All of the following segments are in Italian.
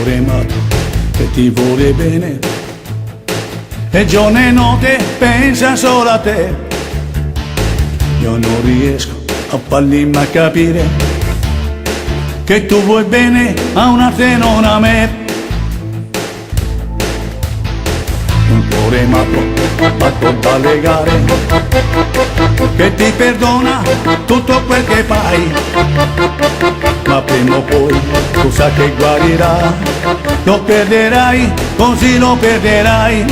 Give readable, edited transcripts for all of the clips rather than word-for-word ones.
cuore matto che ti vuole bene e giorno e notte pensa solo a te. Io non riesco a farmi mai capire che tu vuoi bene a un'altra e non a me. Un cuore matto da legare, che ti perdona tutto quel che fai, ma prima o poi tu sai che guarirà. Lo perderai, così lo perderai.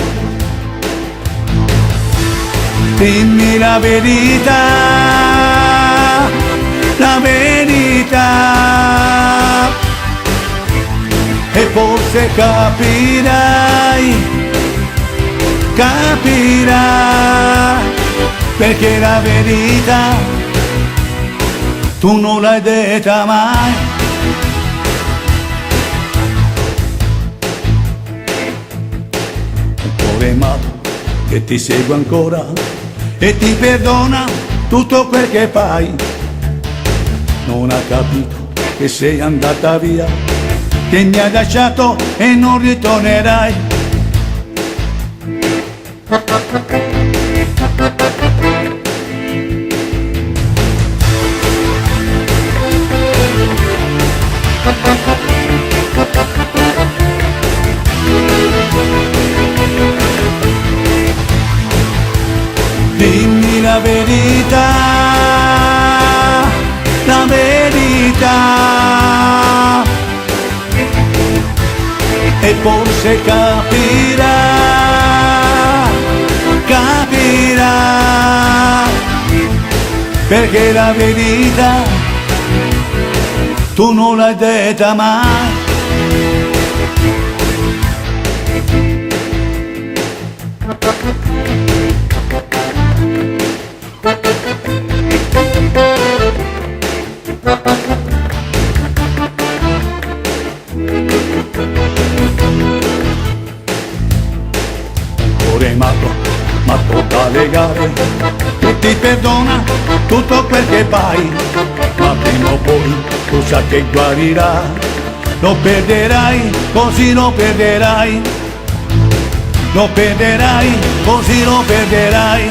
Dimmi la verità, la verità, e forse capirai, perché la verità tu non l'hai detta mai. Un cuore matto che ti segue ancora e ti perdona tutto quel che fai. Non ha capito che sei andata via, che mi hai lasciato e non ritornerai. Dimmi la verità, la verità, e forse capirà, perché la verità tu non l'hai detta mai. Cuore matto da legare, che ti perdona tutto quel che fai, ma prima o poi tu sai che guarirà. Lo perderai, così lo perderai. Lo perderai, così lo perderai.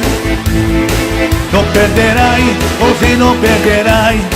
Lo perderai, così lo perderai.